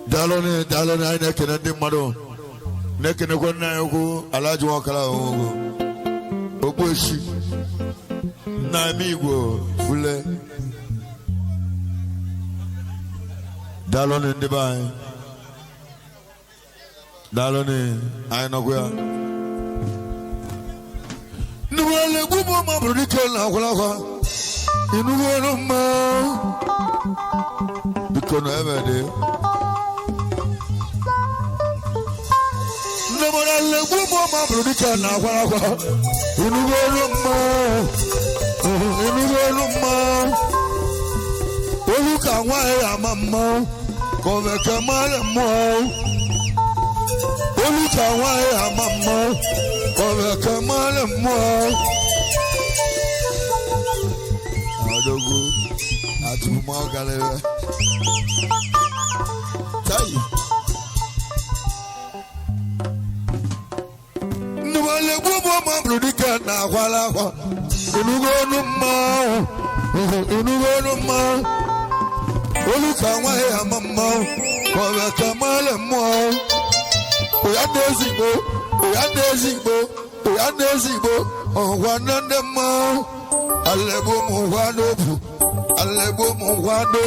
Dalone, I can do Mado. Neck and a large walker. Obushi Namigo, Fule Dalone in the Bay. Dalone, I know where. No, I will my brother. You know, because never day. No, but I let go of my brother now. You know, look at why I'm a mom. Cover Kamal and more. Look at why I'm a mom. Cover Kamal and more. Tomorrow, tell you. No, I let go of my brother now. While you go no more, you know no more. Oh, look at why I'm a mom. Cover Kamal and more. We are dancing, we are dancing, we are dancing. Oh, one and the more. I let go of one. Alebo Mwado,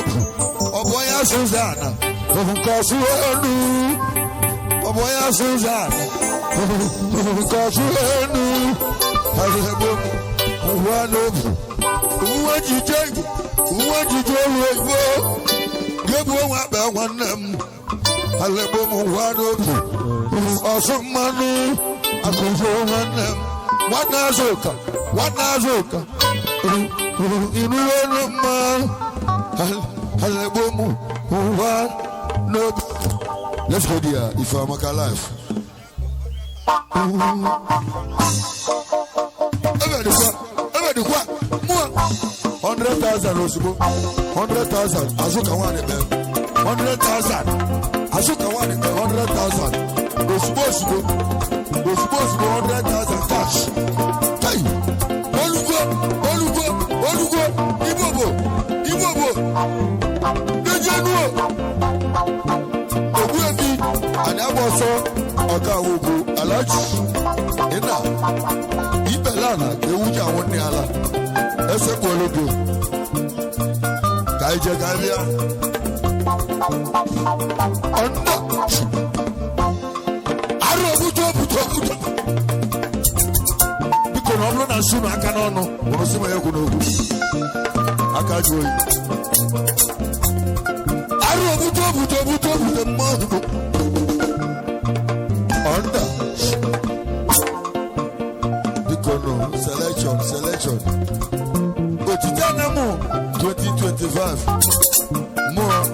Oboya Susanna, Kasuanu, Oboya Susanna, Kasuanu, Alebo Mwado, what you take, what you do, give one them, Alebo Mwado, awesome money, I control them, what Nazoka, what Nazoka. You know, man. No. Let's go there. If I'm alive. 100,000 Osbo. 100,000. Azuka one 100,000. Azuka one 100,000. Osbo. 100,000 cash. Olugo, Ibobo, Dejenuo, Oguebi, and Aboso, Okawogo, Alaji, Ina, Ibelana, Ewuja Woniala, Esekwologo, Kaije Gavia, Onda, Arobuto. No, na sunu aka no no wo sima yeko no ogu aka joyi aro buto mo onda bikono selection Otite Anam 2025 more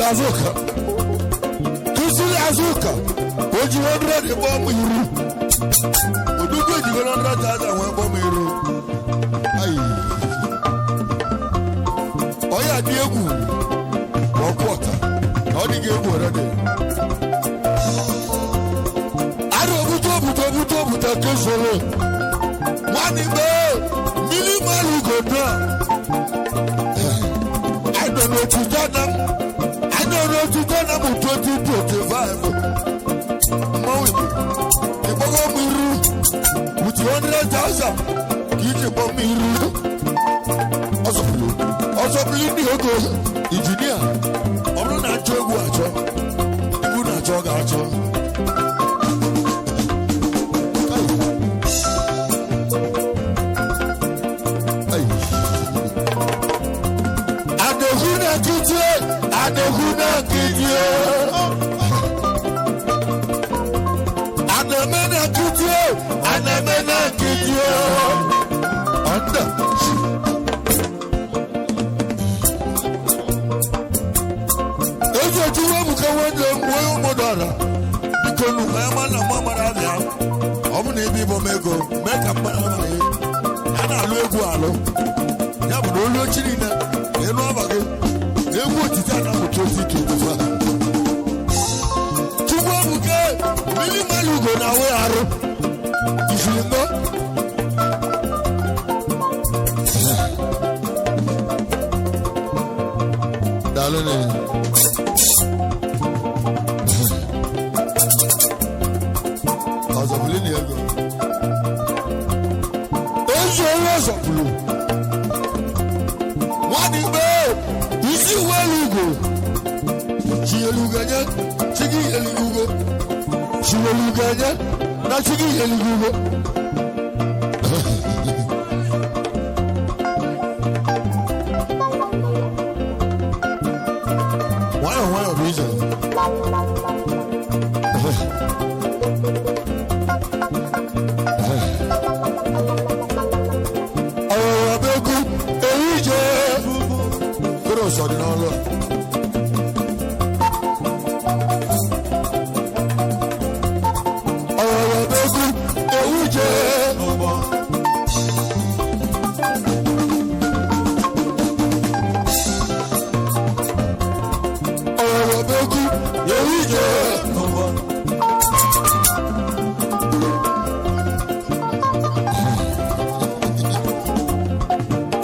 Azuka, Tusili Azuka, what you want to bomb you? Would you go to 100,000 when bomb you? Oh, yeah, dear good. Or quarter. How do you get already? I don't put a solo. Money bell, minimal go down. I don't know to tell them. To Anam 2025. With 100,000, you can me. Also, believe me, engineer. I'm not joking. You not joking. ego mee ka mmadụ anaghị a na-alụ egwu alụ ya bụ na olu ochiri na ịnụ ọba gị egwu otite anamụta ozi ike ebufa chukwu ebuke mmiri mmadụ ugo na-awụ ya arụ ifiri mbọ daalụ na ọzọbụli na ego ozu onye ọzọbụlu nwadị mgbe isi uwe elugo chielugenye chigi elugo chielugenye na chigi elugo nwayọ bụ ije ọdịnala ọrọbegwu ewuje ọrọbegwu ewuje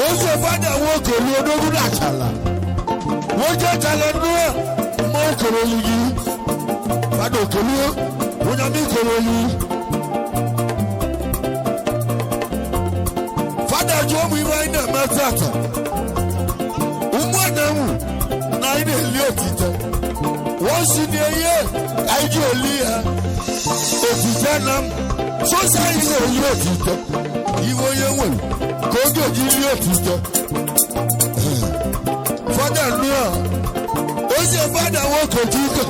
ozo fada nwoke ruo n'ogbu achala wọ́n jẹ́ talẹ́nu ẹ̀ mọ́ òkèrè yìí padà òkèlú wọ́n yà mí kèrè yìí. Fada jọ mu ìwà iná mẹ́tàtà umu ẹ̀nàmù náà iná èlé òtítẹ́ wọ́n sì ní ẹyẹ àìjí òlí ẹ̀ òtítẹ́ nam sọ́sà iná èlé òtítẹ́ ìwọ yẹn wẹ̀ kóńgò jí ilé òtítẹ́. Fada nua ozi fada nwoke tuka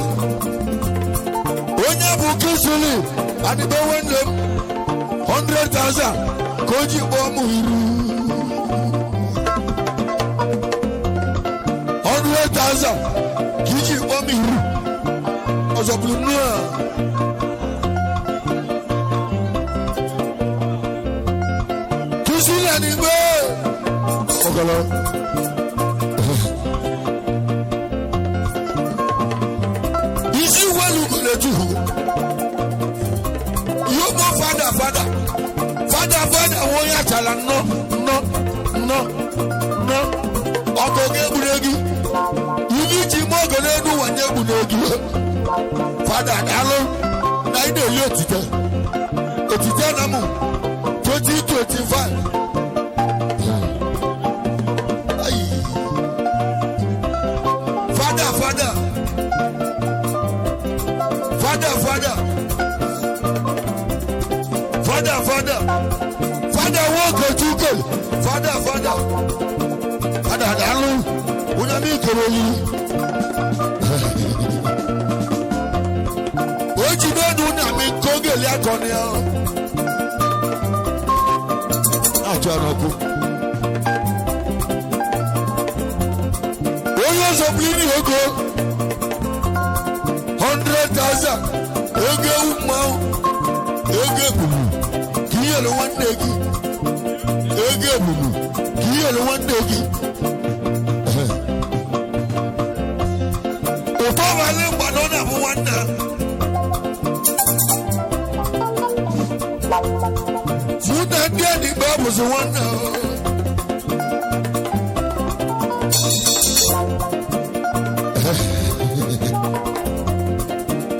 onye bụ kisuli adịbe nwanne m 100,000 ka o ji kpọọ m iru 100,000 ka iji kpọọ m iru ọzọ bụrụ nua kisuli adịbe ọgọlọ yóò fada wọ́n yà jàlá nọ ọgọgọ egwuregwu ibi ji mọ ọgọgọ egwu wanye egwuregwu fada daalụ na ị na-eli otite na mụ 2025 fada nwoke chuke fada daalụ onye m ikere yi o ji n'ọdụ na m nke oge eli akọni ahụ na-achọ n'ọkụ onye ọzọ bụ iri ego 100,000 ego ewu mmanwụ ego egbugbu ka iyelu nwanne gị ego egbugbu ka iyelu nwanne gị ụtọ ọbalị mgbado na-abụ nwanne fụta ndị enyi mgbe ọ bụzi nwanne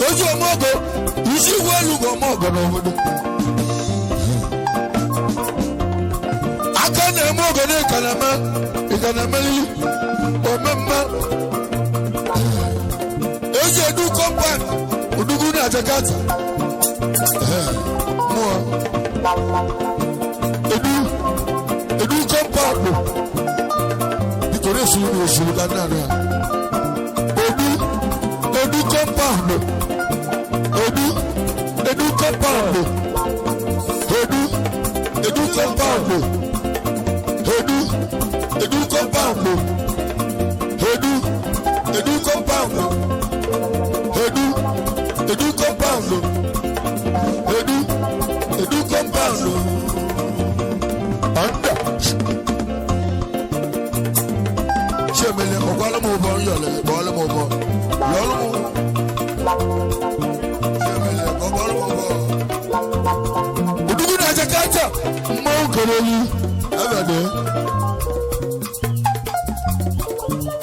ojú ọmọ ọgọ isi ìwé ẹlùgọ ọmọ ọgọ n'obodo aka na-eme ọgọ na ịkanameli omemma eji edu kọmpan udugu na Jakarta mụọ edu kọmpan bụ bikoro esuru ka nna ya edu kọmpan bụ edu compound Kereli, everyday.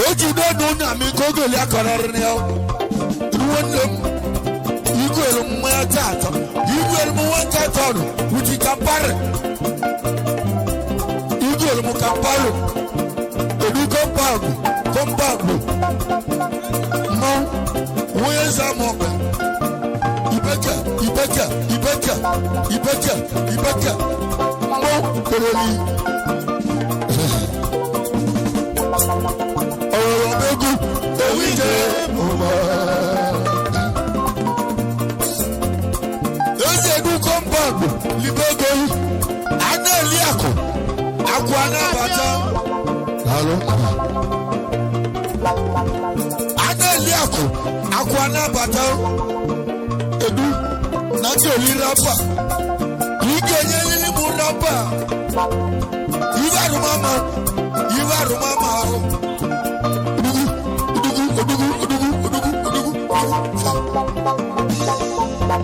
Oji no na mi kogo ya korere ni o. Ruwonlem. Igwelu mwa tata. Igwelu mwa tata no. Uji kampare. Igwelu mwa kampare. Edu kombago. Mo. Weza mobe. Ibeka. Mo Kereli. Begu, Ewije, Mama. Eze du kombago, libego. Ana liako. Akwana bata. Hello. Ana liako. Akwana bata. Edu. Nati olirapa. Ike nyeli mu rapa. Ivaru mama.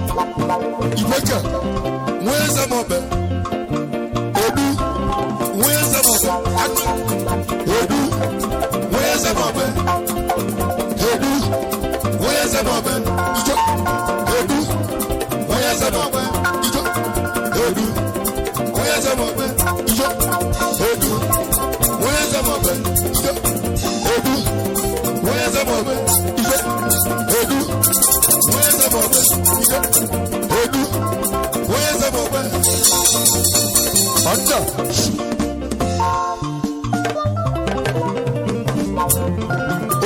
Ibeka, where's the mobile? Odu, where's the mobile? Odu, where's the mobile? Odu, where's the mobile? Odu, where's the mobile? Odu, where's the mobile? Odu, where's the mobile? Odu, where's the mobile? Odu, where's the mobile? Odu, where's the mobile? Anda.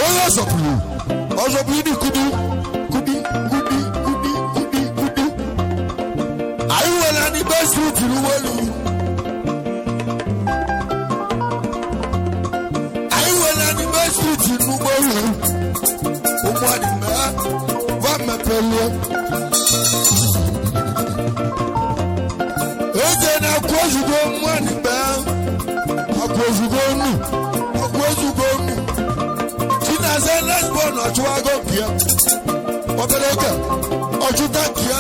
Oya sopulu. Osopulu ni kudi. Ayi wala ni best food lu wolu. Ayi wala ni best food lu wolu. O mo ni me va me pele. Eze na kwazugo mwani ba. Akwazugo nu. Tina se let's born ochuago kia. Obereka. Ochuta kia.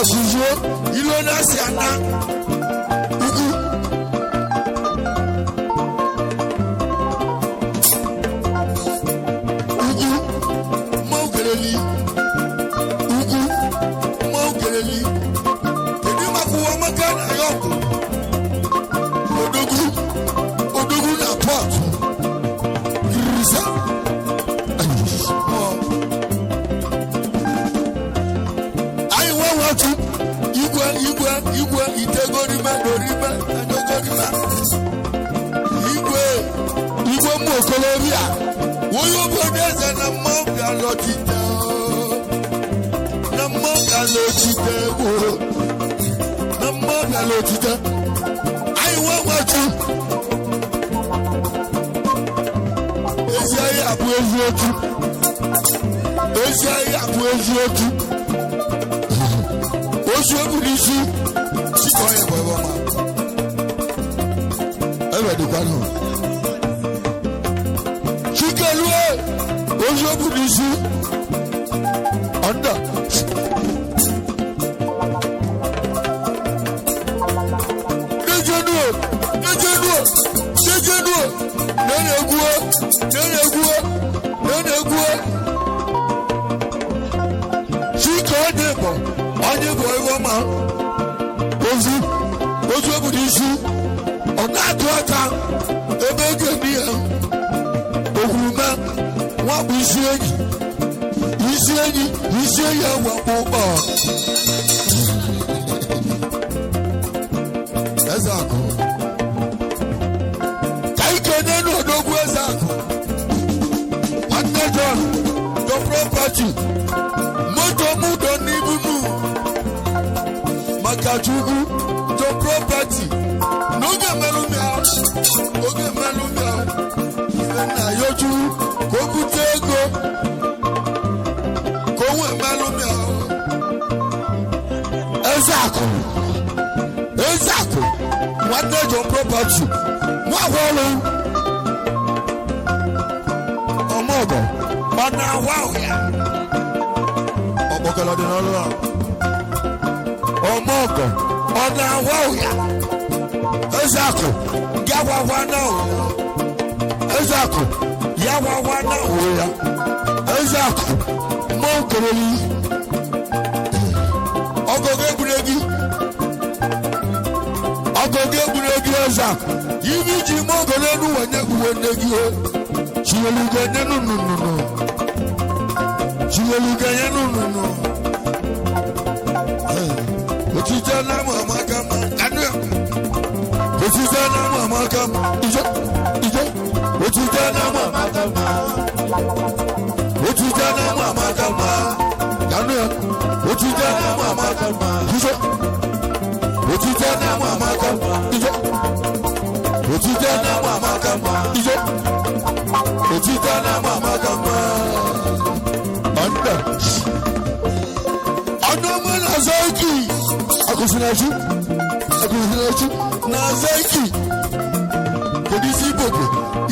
Asujo ilona siana. Ugu. Mo Kereli. Odogu na pot. Risa. I want to. Igwe, itegorima, dorima, adogorima. Igwe mo Colombia. Woyo Udenze na manga Otite. Na manga Otite. I want to. Eziayi abu eziotu. Osu ebulisi. Chikoye bweboma. Ewe dukwano. Chikelue. Osu ebulisi. Anda. Nejenuo. Neneguo. Chikodebo. Onye bweboma. Osu ebulisi. Ona atuaka. Ebege niya. Ohurume. Wabu isi enyi wabu. Ezako. Kaikenenu odogu ezako. Manager, the property. Moto mudo nibunu. Makachugu, the property. Noge melumia. Ivena yoju, kokutego. Kowe melumia. Ezako. Manager, property. Mwaholo. Omogo. Ona wawya. Obokala dinalo. Omogo. Ona wawya. Ezako, Yawana, Ezako, Yawana, Ezako, Monkoli, Ogogebregi, Ogogebregi, Ezako, Yiviji Mongolenu, and Yaguanegi, she will look at no. She will look at no. What is your name, Makama? What is your name, Makama? What is your name, Makama? What is your name, Makama? What is your name, Makama? What is your name, Makama? What is your name, Makama? What is your name, Makama? Anam Nazaki. Akusinachi. Nazaki. Kodisi Ibobo.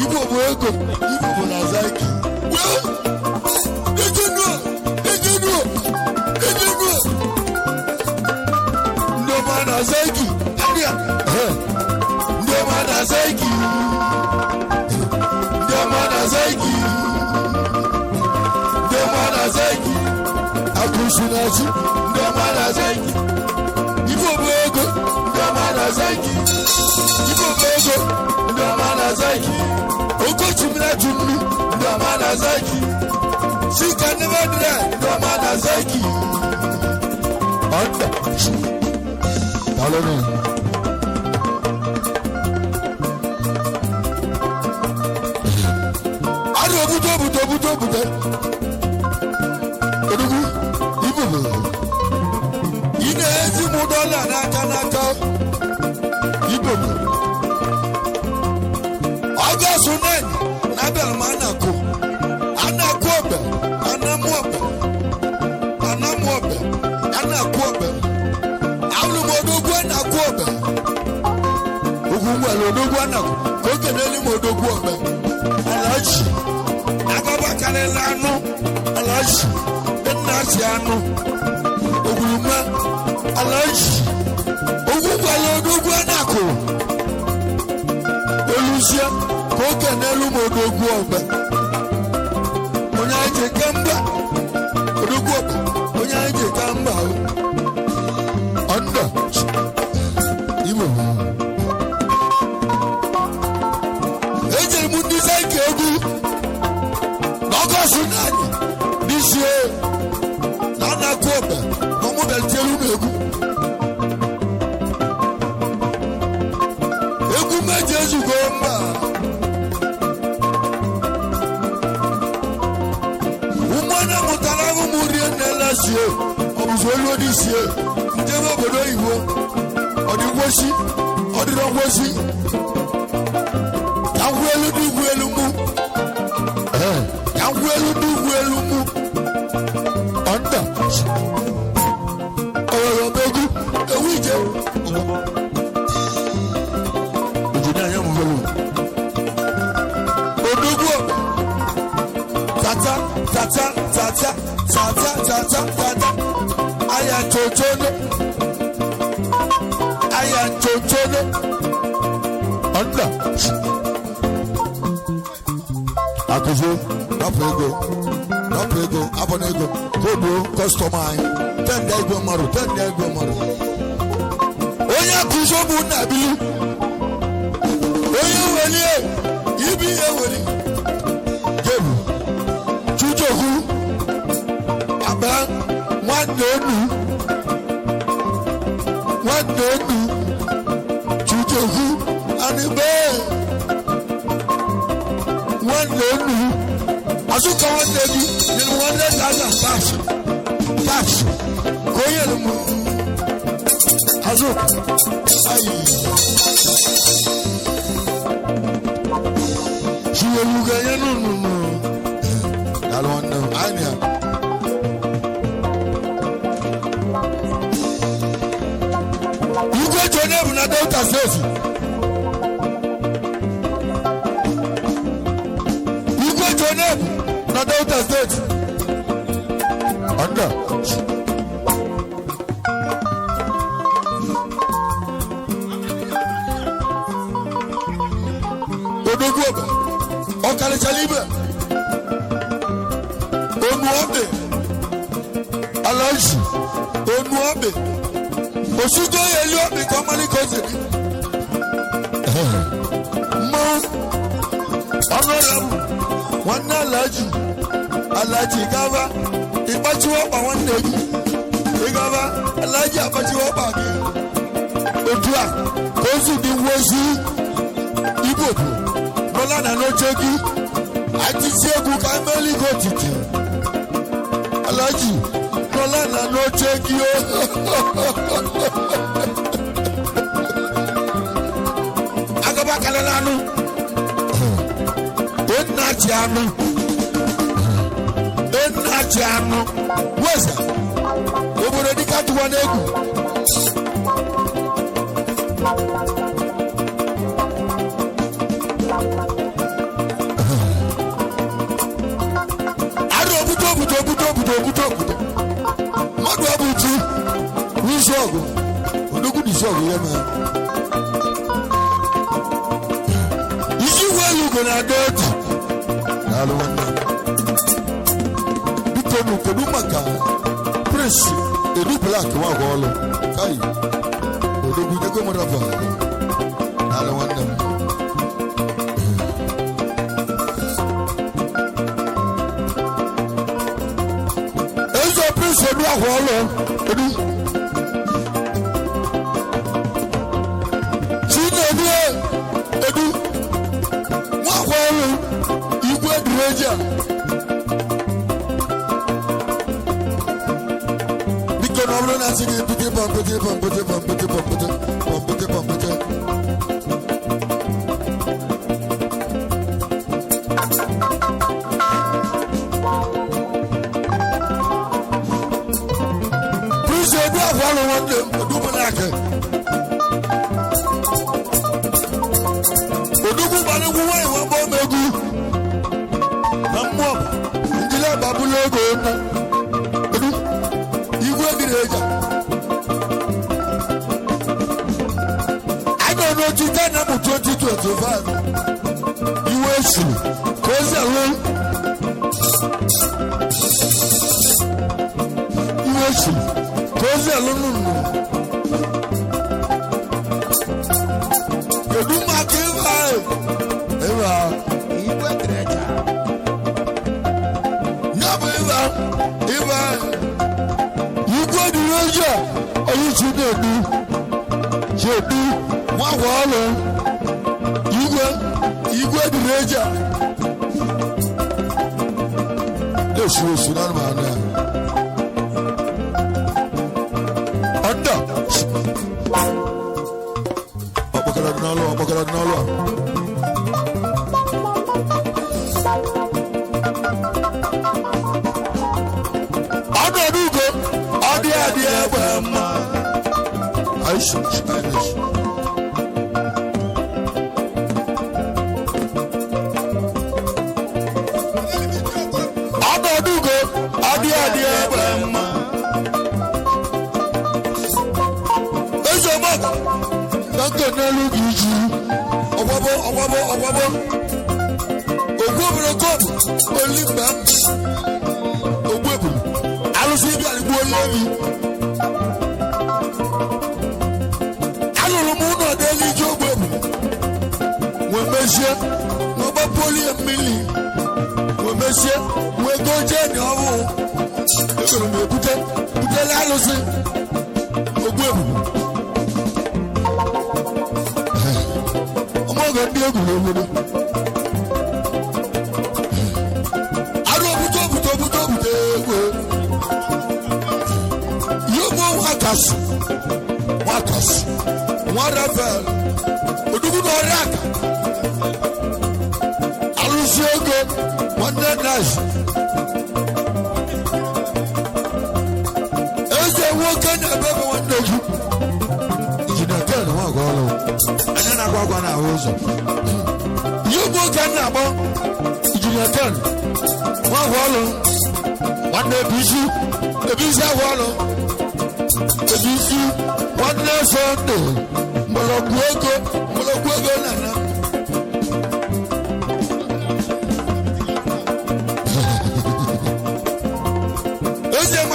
Ibobo Nazaki. Well, they don't know. No man Nazaki. No man Nazaki. Akusinachi. No man Nazaki. Ibobo Namanazaki, Okochimina, Namanazaki, she can never deny Namanazaki. Sunen, Nabel Manako, Anakobe, Anamobe, Anakobe, Alumodoguana Kobe, Ugualuana, Cocanelli Modoguabe, Alashi, Nagabacanelano, Alashi, Benasiano, Uguma, Alashi, Ugualuanako, Olusia. Oke n'elu ma odogwu ọgba onye anyị ji ka mba odogwu ọgba onye anyị ji ka mba ọnda Igbo ejere m ndị saịkị egwu n'ọgọstụ n'anyị n'isi na anakụ ọgba na ọmụ belitielu m egwu meji ezugo mba Olùdíje njẹ́ bọ̀dọ̀ ìwọ ọ̀dìwọ́sí ọ̀dìrọ̀wọ́sí yàwó eludugwu elumu yàwó eludugwu elumu ọ̀ndà ọ̀rọ̀ bẹ́gù ewu ìjẹ́ òjìní àyẹ̀ mú fẹ́lú odugwu tata. Aya chochone, onda. Akuzo, no prego, abonego, kobo, customer. 10 days go maru. Oya kuzo bu nabi. Oya weli, ibi eweli. Jebu, chujoku, aba, wadonu. Chujoku, anibe. Wadonu. Asuka wadebi, ni 100,000 cash. Koye lumu. Azuka. Ayi. Chiyeluga yenu. Dalwanda. Anya. Na Delta State. You go to na Delta State. Under. Odoguoba, Okale Chalibe, Onuabe, Alaji, Onuabe, Osugo Eliobe, Kamali Kozini, Mount Honorable, one Alaji Gava, Ipachiwa, one day, Gava, Alaji Apachiwa, Otua, Kosu di Wosi, Iboku, Nolan and Ocheki, Atiseku Kameli Otite, Alaji, Nolan and Ocheki, Agabakalanu, Enachiano, where's that? Over the Catuanegu.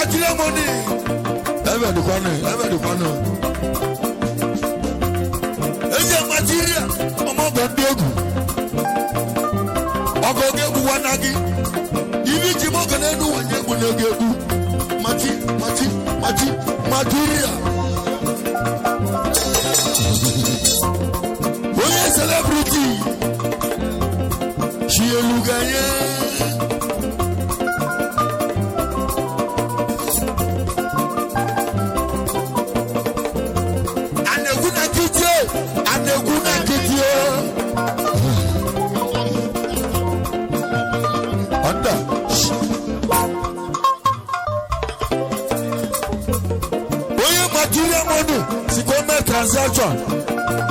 material money. Ever the corner. Eja material. Omo gondogu. Ogoge buwanagi. Ibi jimo kanenu wanye bunegegu. Material. Oye celebrity. She eluganye. Aneguna kitye. Anda. Oye material money. Sikome transaction.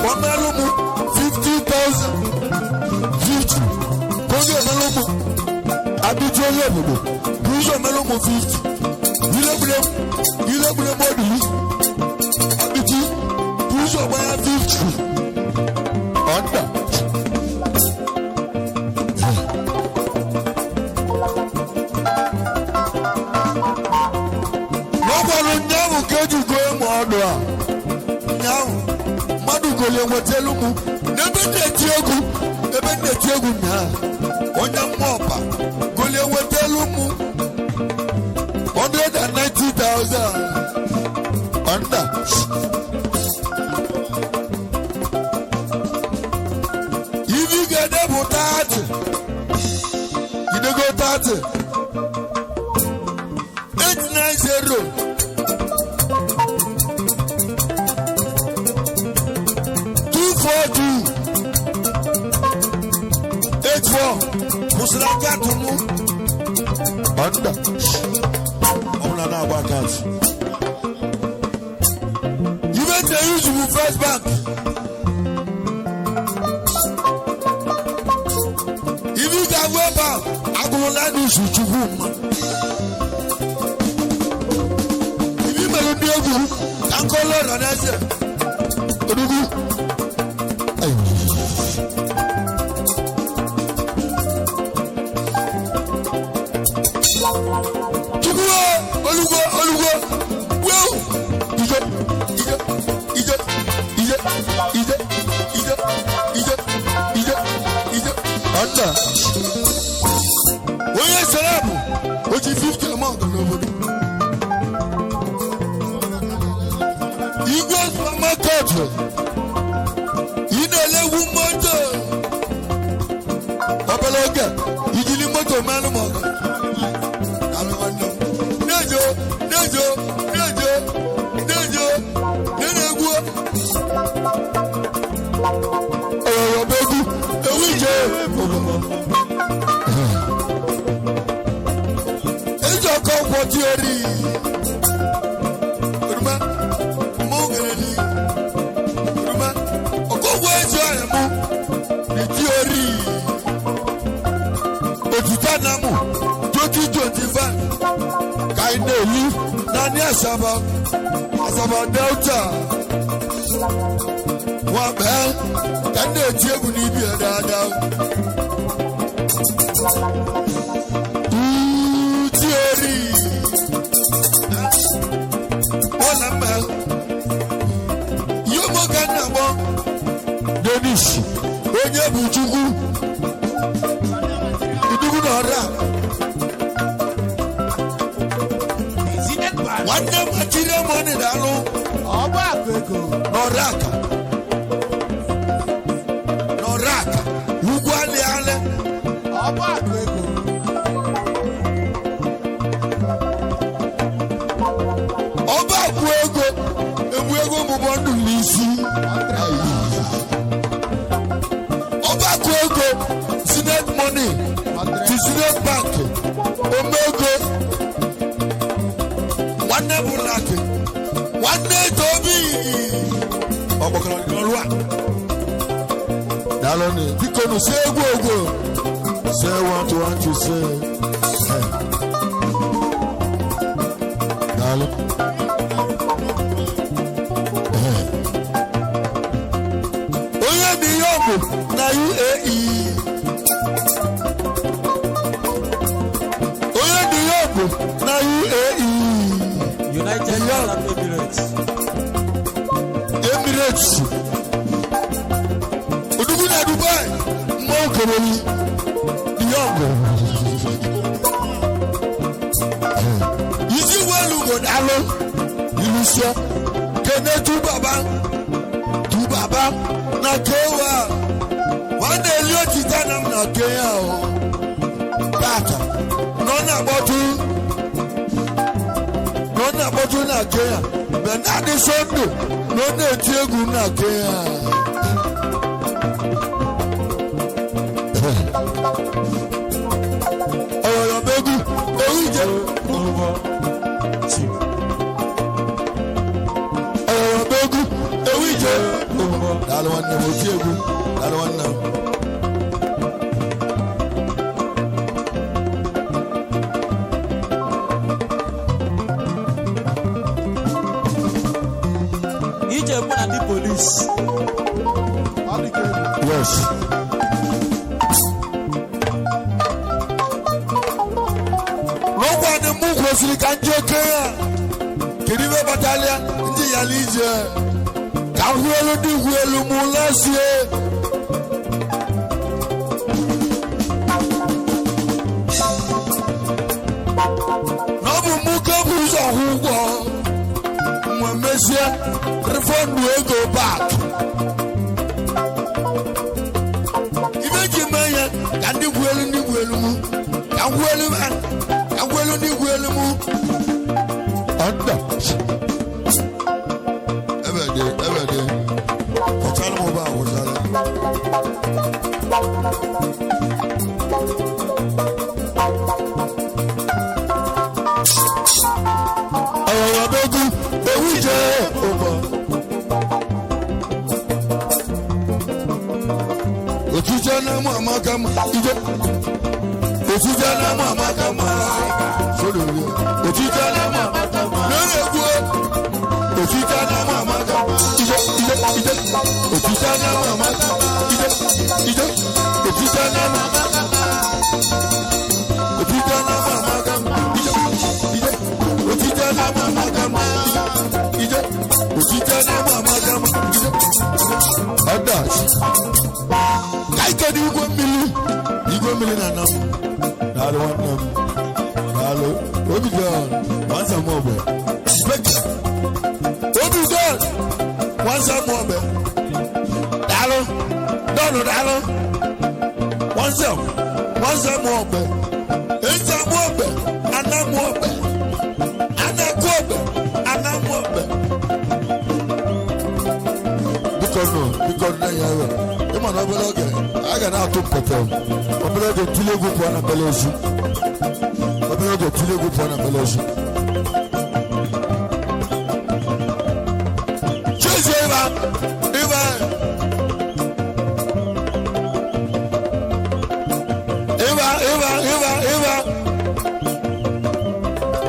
Komelumu 50,000. 50. Konge melumu. Abidjo yebubu. Bujo melumu 50. Ile bule moduli. Abidji. Bujo baya 50. Anda. Nobalo nyamu keju go modo a. Nyamu. Madu go le wotelumu. Ebe neti egu na. Onya mopa. Go le wotelumu. 190,000. Anda. If you get them for 30, you don't go 30. 890. 242. 84. Muslaka tumu. Anda. Na about you make the use of first bank. If you can go back, I will not use Chukwuma. If you make a deal, I'm calling on us. Oye salamu, oji 50 amount of nobody. You go to my country. You know le womoto. Abaloga, you dili moto manu moga. Alwando. Nejo. Nenegwo. Begu, ewije. Theory. Ruma, Mogereli. Ruma, Okogwejamu. The theory. Otite Namu. 2025. Kaineli. Nani Asaba Delta. Wabe. Kande Tiegu Nibi Adada. Theory. Denis, onye bụ Chukwu, idugu n'ọra. Nwanne material money dalụ. Ọba akụkọ. N'ọra aka. Ugwu alị. Ọba akụkọ. Ọba akụ ego. Ebu ego mụbọ ndụ n'isi. Senate money to Senate bank. Omego. One bulaki. One Toby. Obokolo. Daloni. Because say go. Say what you want to say. Daloni. Oya di yobu na UAE. Na UAE. Emirates. Uduguna Dubai. Monkey. The young. Is you well who got alone? You see, can tu baba na kewa. One day you Anam na keya o. Bata. Nona botu na keya. Benadi sondo. Nona tiegu na keya. Oyo begu. Oije. Oyo begu. Oije. Dalo wanna motiegu. Dalo wanna. The police. Yes. Nobody move was the country. Kiribe battalion, the Yalija. Kahuelu di Huelu Mulasie. Nobu Mukabuza Hugo. Monsieur, reform will go back. Imagine me, and the well in the Wellumu, and Welluman, and well in the Wellumu. Every day. For Talmova was Otite mama kama ije. Otite mama kama. Sorry. Otite mama kama. Nerego. Otite mama kama. Ije. Otite mama kama. Ije. Otite mama kama. Otite mama kama. Ije. Otite mama kama. Ije. Otite mama kama. Ije. Adas. I can do 1 million. You go million and Anam. Dalo Anam. Dalo. Obi God. Once a more. Obi God. Once a more. Dalo. Dalo. Once a more. It's a more. Anam more. Anam more. Because now you are. I got out to perform. I'm going to tell you good one of Belosu. I'm going to tell you good one of Belosu. Choose Eva.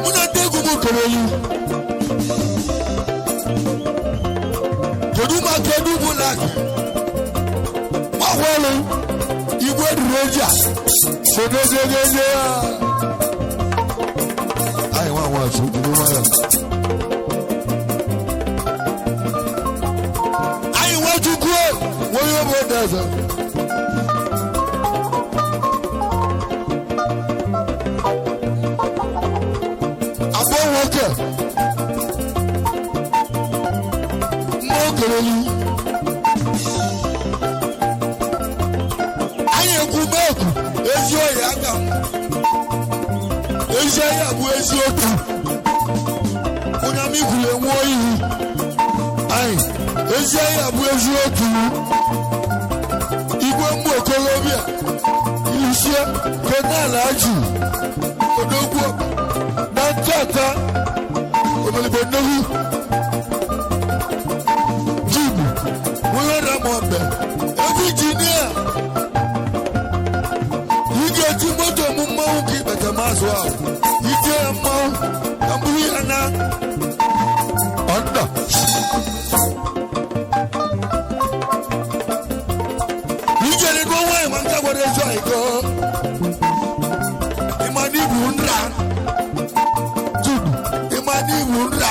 Muna tegu mu koroyu. Kedu bulaki. Well, you go to Roger. So there's a I want to do I want to go. What you about that? About worker. More girl. Ezeya bu ezioku. Onyami kule nwoyi. Ai, Ezeya bu ezioku. Igwe mbu Okolobia. Ilusia Kenal Aji. Odogwu. Dantata. Omelibonogu. Jibu. Wiyona Mwambe. Engineer. Iti moto mumma uki bata maswa. Iti amma ambuli ana. Onda. Ije ni go wai manga gore so iko. Imani bunra. Imani bunra.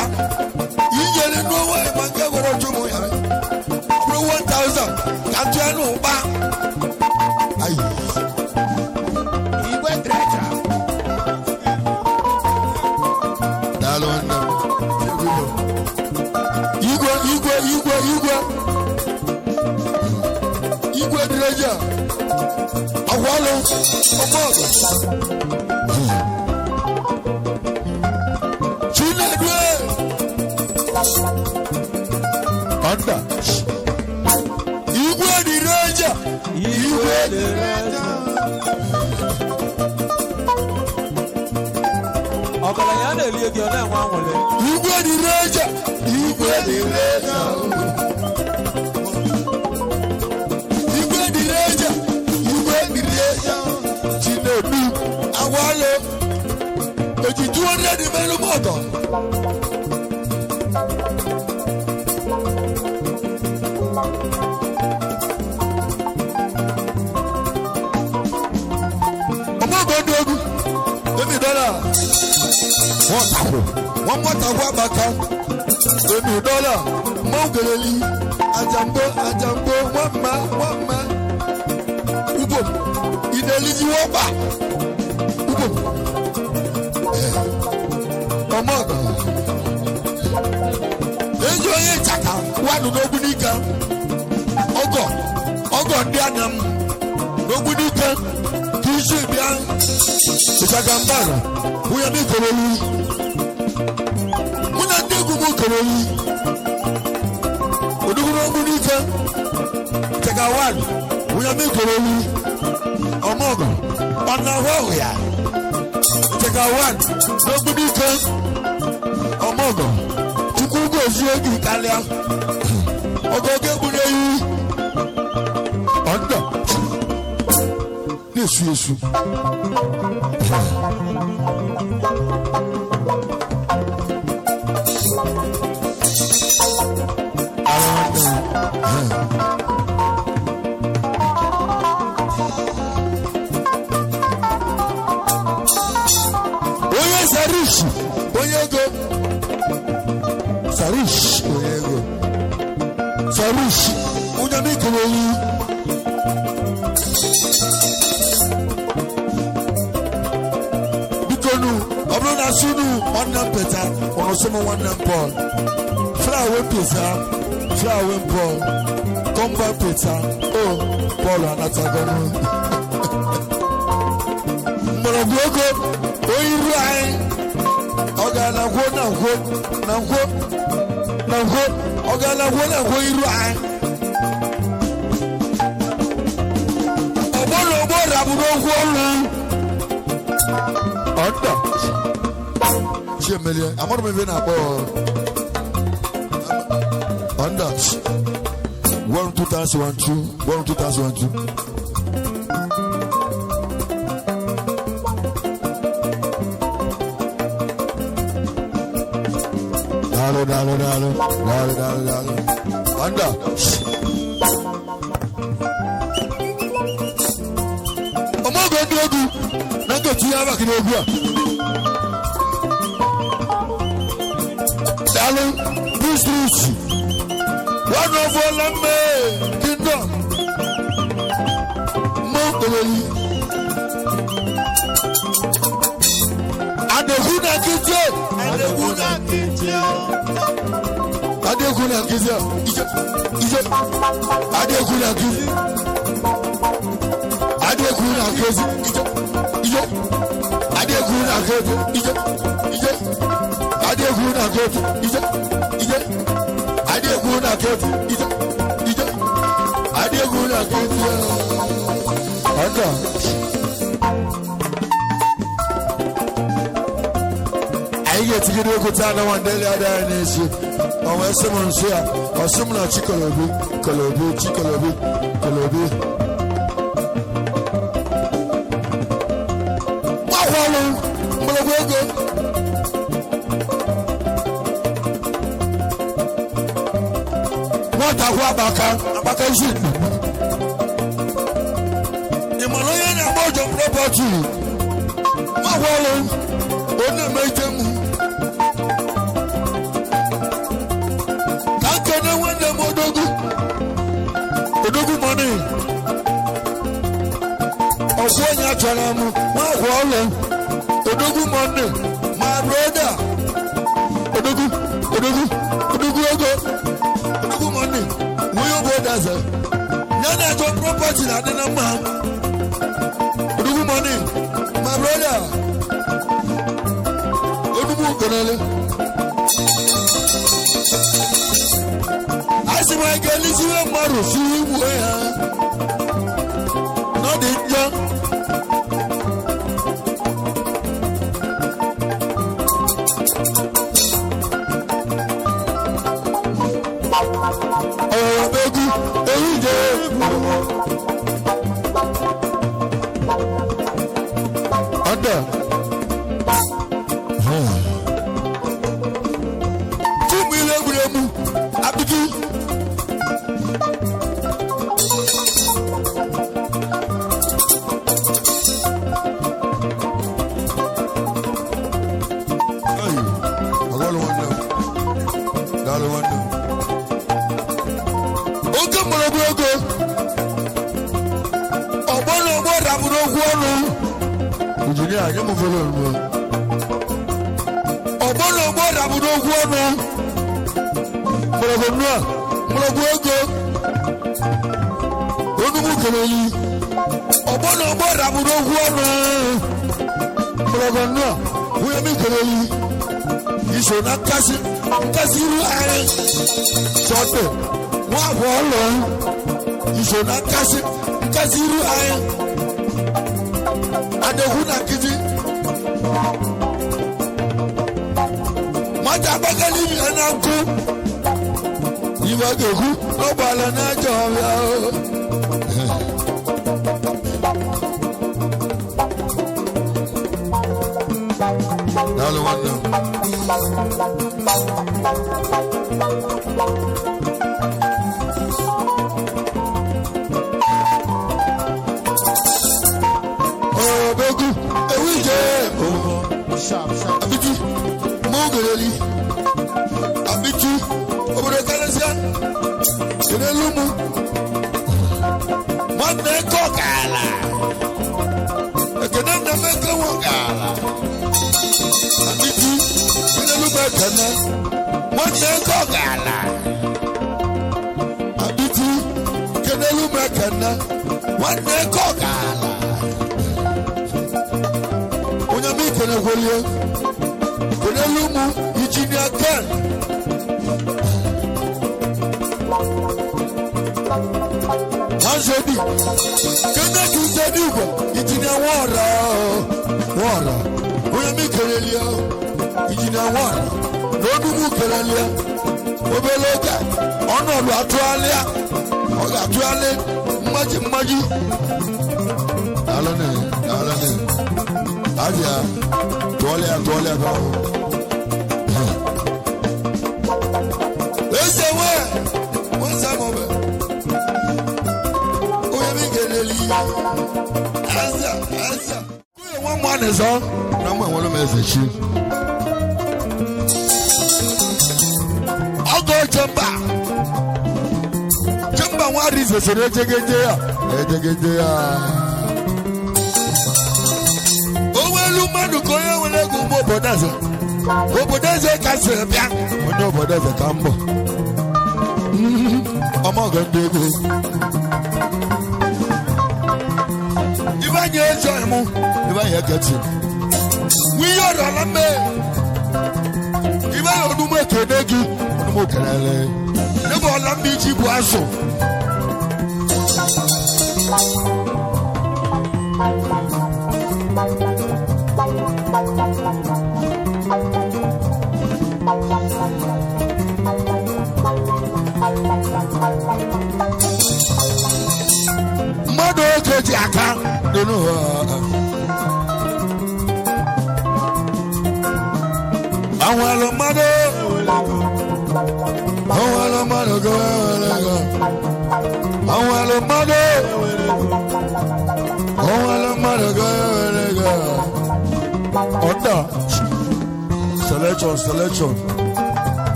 igwe dịreja akwalụ ọmọdụ Chinedu Anda igwe dịreja ọgaranya na-eli ego ọ na-enwe anwụlị igwe dịreja Chinedu akwalụ oji 200 melu moto ọmọgọdọgụ $1 one more abaka $1 mọgeleli ajambo wamma ubom ineliji wọba ubom ọmọgọ eji onye chaka wadu n'ogbunike ọgọ ndị Anam n'ogbunike ka isi bịa ịchaka mbara nwunye ndị koroli mụ na ndị egwu m koroli odogwu n'ogbunike ịchaka wadu nwunye ndị koroli ọmọgọ ọna ahụ ya ịchaka wadu n'ogbunike ọmọgọ chukwu gozie oge karịa ọgọgọ egburu eyi ọndọ na-esu onye Sarish onye ego Sarish onye mikoro oyi bikonu ọbụrụ na sunu Anam peta ọsọmọ Anam Paul flawe peta flawe Paul kọmba peta Paul anatagonu mgbọrọgwụ ego oyi ru anyị ọ ga-anagwo ọ ga-anagwo iru anyị ọgbọ rabụrụ okwu ọrụ ọdọ chiemelie amadụ m ebe na-akpọ ọdọ 1-2012 Dalo. Anda. Omogo ndogu nango tiyaba kinogu. Dalo, this. One of all me kingdom. Mokoli. Adehuna kije. Adehuna kije. Adekuna kiza, ije. Adekuna kiza, ije. Adekuna kiza, ije. Adekuna kiza, ije. Adekuna kiza, ije. Adekuna kiza. Anda. Aye, tigiri okutana wandele adanesi. Ọmọ ẹsẹ̀ mọ̀ nsọ ya ọ̀sùn náà chikolobi. Wọ́n wọ́ọ̀lù mgbọ̀lọ́gbọ̀ ego. Wọ́n takwa abaka isi. Ìmọ̀lá onye na-agba ọjọ́ pọpọtù. Wọ́n wọ́ọ̀lù onye eme ite mu. Odogu money. Ọ̀pọ̀ ẹ̀yà chọrọ mu, wọ́n àwọ̀ ọ̀lọ́. Odogu money, my brother. Odogu ego. Odogu Udenze. Nana your property na the number. Udugu money, my brother. Udugu kanale. I see my girl is you maru suwi ya. No danger.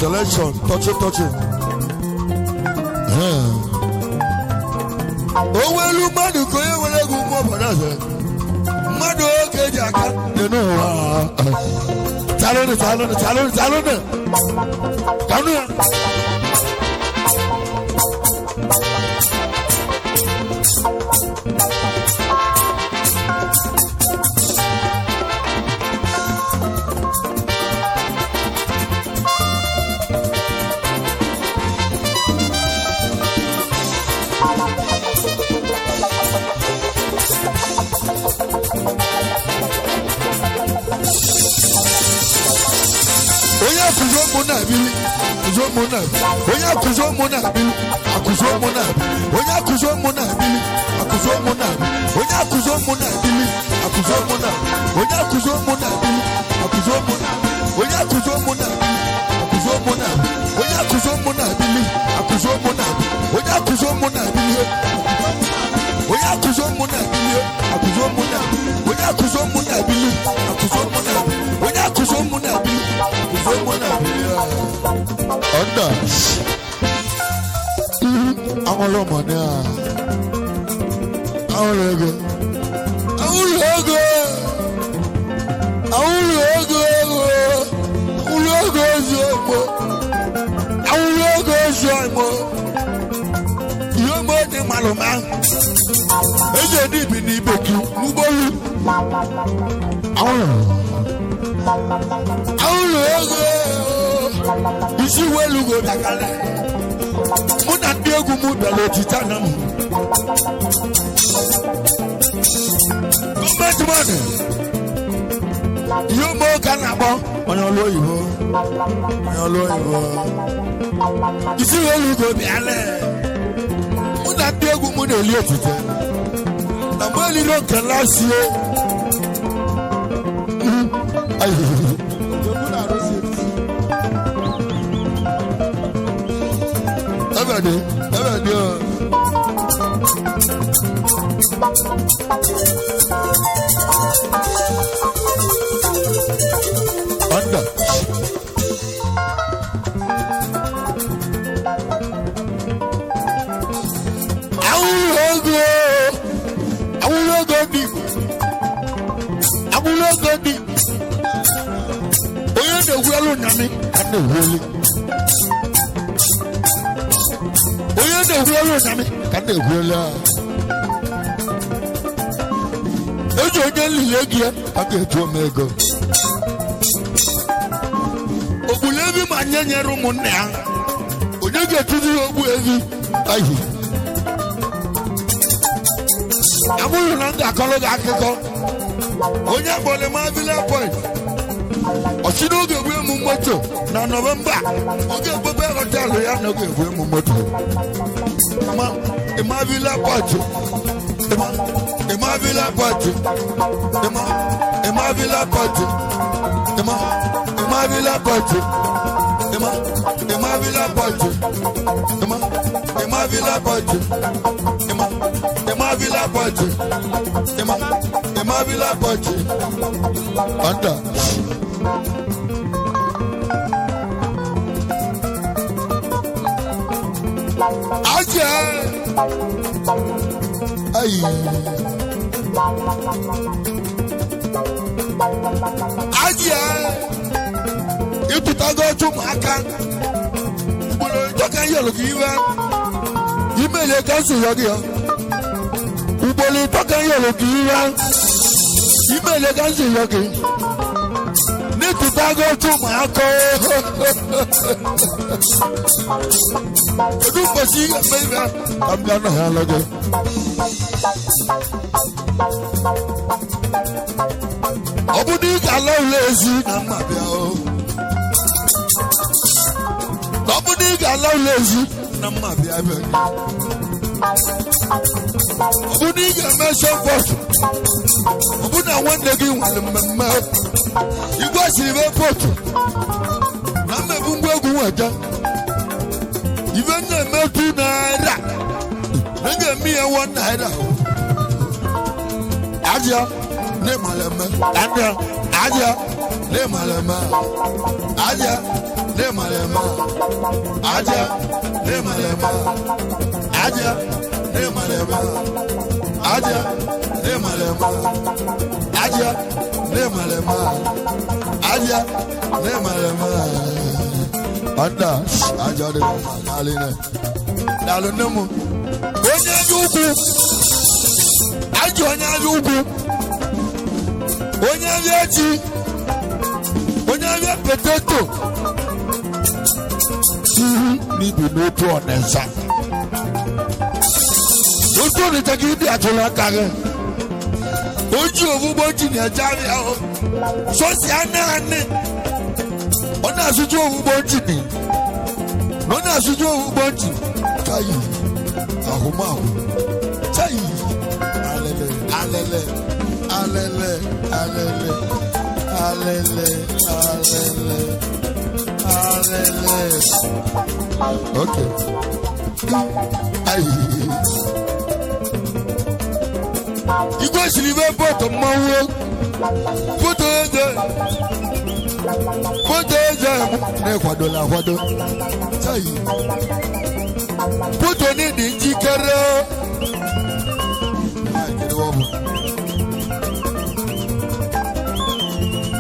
Selection, touch it. Oh, well, you man, you go more for that. Mado, okay, Jack, you know, Otite Anam. Government money. You more can about on your lawyer. You see where you go be ale. Muna Diego Muna Otite. The money don't can last year. Under. I will go deep. Oh, the well on me and the willing. Oh, the well on me and the willing. I get to Omega. Obulevi Manyanya Rumuna. When you get to the Obulevi, I will not call it Akako. Onya Bolema Villa Point. Or she don't get women motor. Now November. Okay, Baba Hotel, I have no good women motor. Come on, in my Villa Point. Ema Villa Party, Ema Villa Party, Ema Villa Party, Ema Villa Party, Ema Villa Party, Ema Villa Party, Ema Villa Party, Anda. Aja. Aye. Aja. Itu tago cuma akan. Boleh takkan ya lagi iwan. Email kan sudah dia. Boleh takkan ya lagi iwan. Email kan sudah dia. Itu tago cuma akan. Itu pasti apa? Ambil hal lagi. Obudi kalau lazy nama dia. Obudi kalau lazy nama dia. Obudi kalau support. Obudi awak lagi walau Igwa silver pot. Nama bunga gua aja. Even the metu naira. Nge mi one naira. Aja ne malama. Aja ne malama. Aja ne malama. Aja ne malama. Aja ne malama. Aja ne malama. Aja ne malama. Aja Aja, Nema, Anda, Aja, Alina, Dalunamo, Onya Yuku, Ajonya Yuku, Onya Yachi, Onya Potato, Nibi no to on and son. Don't do it again, the Atolaka. Don't you watch in your channel? So, Siana, Ona Sujo Botini, Nona Sujo Boti, Kai, Ahuma, Tai, Alele, Alele, Alele, Alele, Alele, Alele. Okay. You go to the bottom, put on it in Jikara.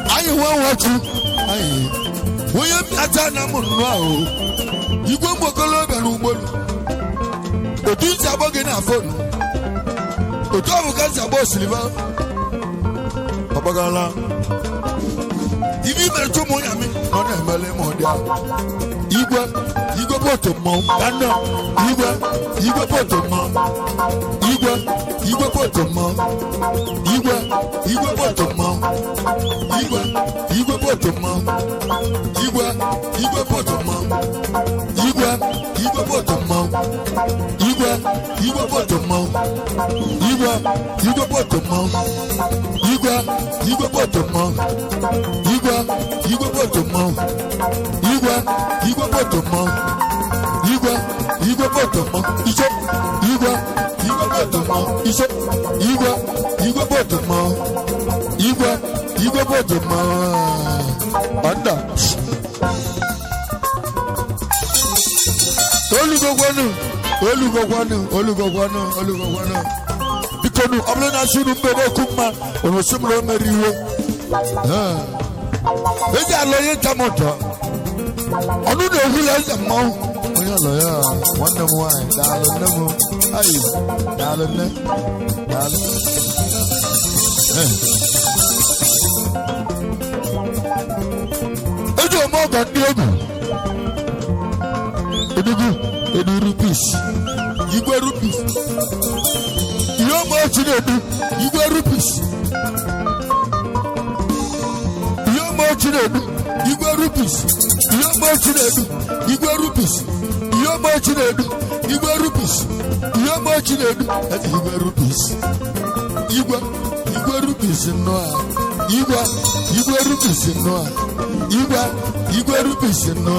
I want you. William Anam, you go for Colombo. The things are working at phone. The top of Gaza boss, Liver. Papagala. If you met to Moyami, on a Malemodia, you go bottom mom, and you go bottom mom, you go bottom mom, you go bottom mom, you go bottom mom, you go bottom mom, you go bottom mom, you go bottom mom, you go bottom mom, you go bottom mom. You go bottom mom. You go bottom mom. You go bottom mom. You go bottom mom. You go bottom mom. You go bottom mom. Anda. Olugo. Bikonu amlona sunu bebe kuma. Ono sumro meriwo. Eji aloye tamoto. Onu de hula zamo. Oya loya. Wanda mwai. Dalonemo. Ayi. Dalone. Eji omo gandi egu. Edu rupees. Igwe rupees. Iyo mo chinedu. Igwe rupees. You go rupees. You go chinedu. You go rupees. You go chinedu. You go rupees. You go chinedu. You go rupees. You go rupees no. You go rupees no. You go rupees no.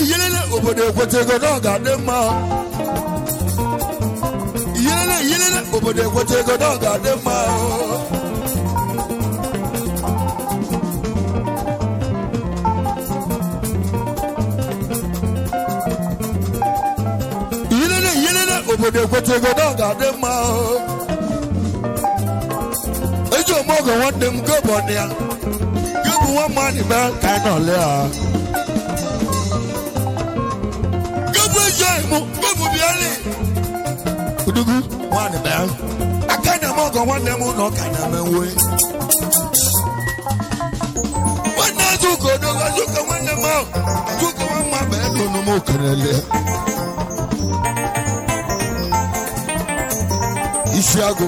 Yelele obodo ekwetego na ọ ga-adị mma. Yelele obodo ekwetego na ọ ga-adị mma. Yelele obodo ekwetego na ọ ga-adị mma. Eji omogo nwanne m gọbọn ya. Gọbụ nwa mmadụ mee ka anyị nọ lee. Gọbụ bịali. Udugu nwanne mee. Aka na m ọgọ nwanne m na ọka na menwe. Nwanne azụka odogo azụka nwanne m ahụ. Azụka nwa mma bee n'onu m okenele. Isiagụ.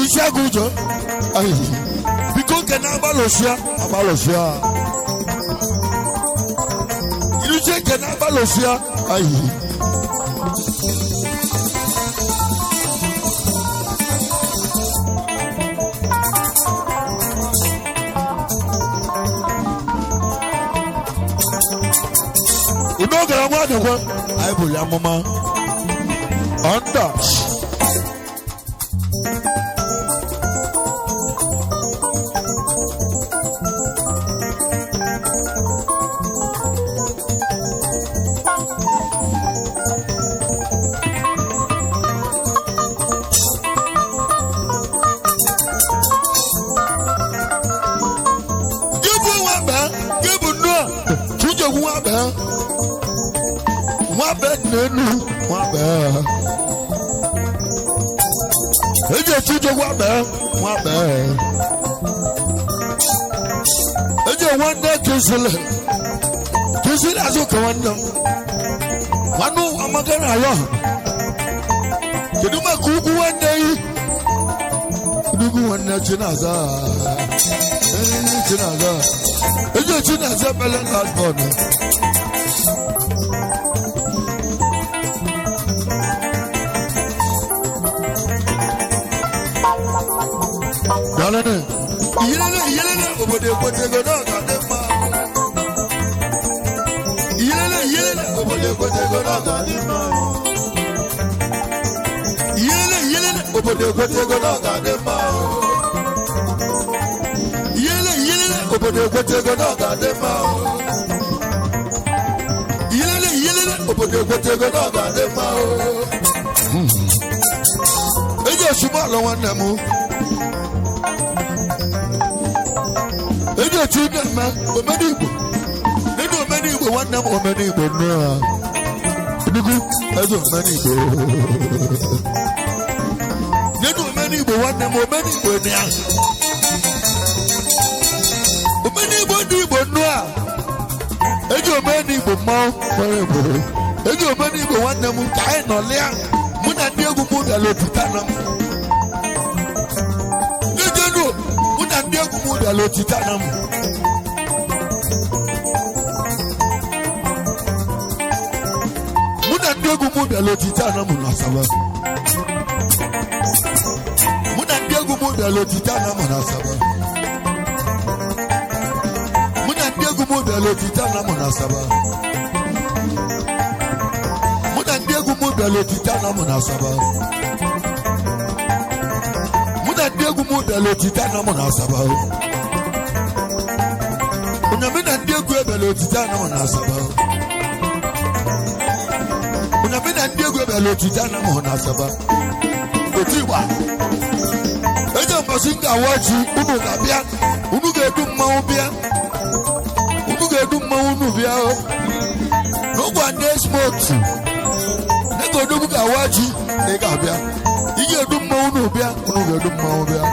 Isiagụ ụjọ. Biko nke na-agbalụsịa. Iluche nke na-agbalụsịa. Udo gara nwa adịkwa. Anyị bụ ya amụma. Onda. Kisile azuka wanda wanu amagana yo kiduma kuku wanda yi kuku wanda chinaza ejo chinaza bela husband dalane yelele obode kwetego na kadema yelele obode kwetego na kadema yelele obode kwetego na kadema yelele obode kwetego na kadema yelele obode kwetego na kadema ejo suba lo wanna mu ejo chide ma omenibo nínú omenibo wanna mu omenibo no dugu ejo omenibo nínú omenibo wanna mu omenibo ni a omenibo di bo no a ejo omenibo ma omenibo ejo omenibo wanna mu kai no le a mu na ndi egu mu da lo titana Diego muda lo titana mu Muna Diego muda lo titana mu na saba Muna Diego muda lo titana mu na saba Muna Diego muda lo titana mu na saba Muna Diego muda lo titana mu na saba Diego muda lo titana mona saba Unamina Diego lo titana mona saba Unamina Diego lo titana mona saba Otiwa Ejo masinga waji unu gabia unu gedu maubia unu gedu maunu bia no go and smoke nego do ga waji e gabia Ije du maunu bia unu gedu maubia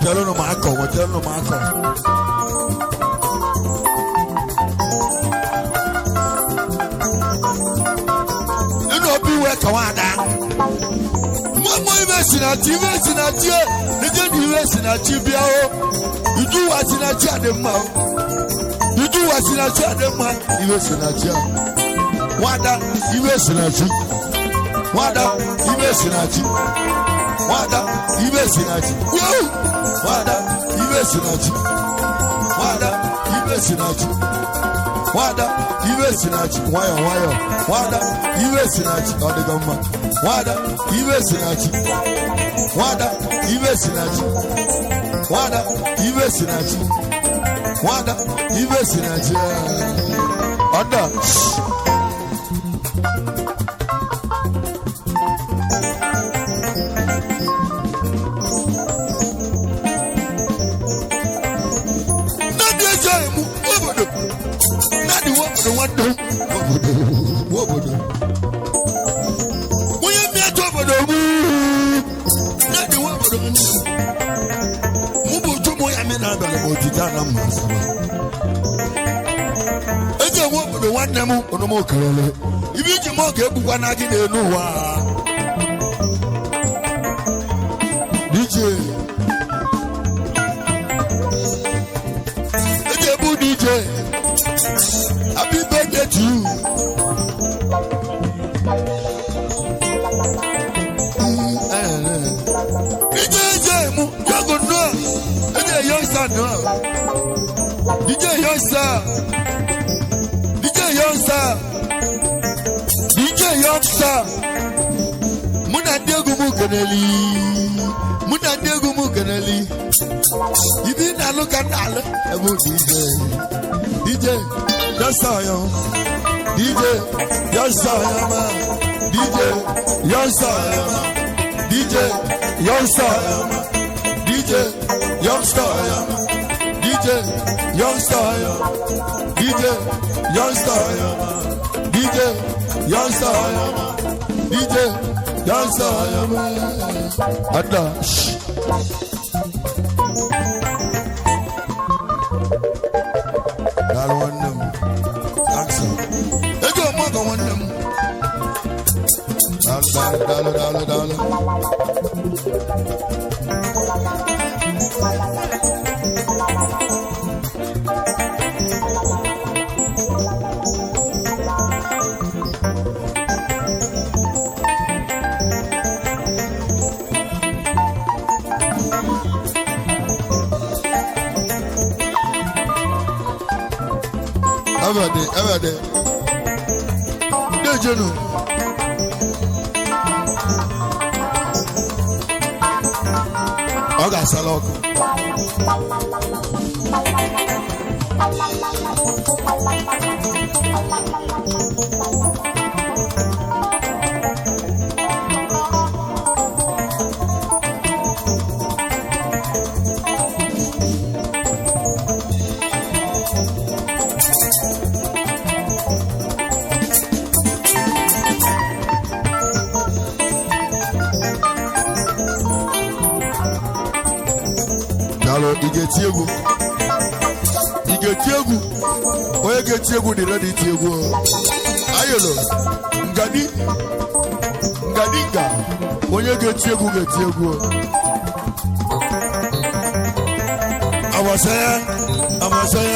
wetelu no mako, wetelu no mako. Ino bi we kawada. Mama ibe sinati, nije ni ibe sinati bia o. Idu wa sinati ademma. Idu wa sinati ademma, ibe sinati. Wada ibe sinati. Wada ibe sinati. Wada ibe sinati. Wada ibe sinati. Wada ibe sinati. Wada ibe sinati. Waya. Wada ibe sinati. Ode gamba. Wada ibe sinati. Wada ibe sinati. Wada ibe sinati. Wada ibe sinati. Oda. Anam. Eje wo do wanna mu ono mo karele. Ibi ji mo ga ebukwa na agi na enu wa. DJ. Eje bu DJ. Happy birthday to you. DJ mu jago no. Eje youngster no. DJ Youngster. Muna degu mu kanali. Ibi na look at all about DJ Youngster yo. DJ Youngster yo man. DJ Youngster yo. DJ Youngster yo. DJ Youngster yo. DJ Youngster yo. DJ Youngster yo. DJ Youngster yo. DJ Youngster yo. Ada. Dal one them. Axel. Ego mo go one them. Dal. Everyday. Dejenu. Oga saloko. Igetiegu. Oye getiegu di ready tiegu. Ayolo. Ngadinga. Oye getiegu. Awasaya. Awase.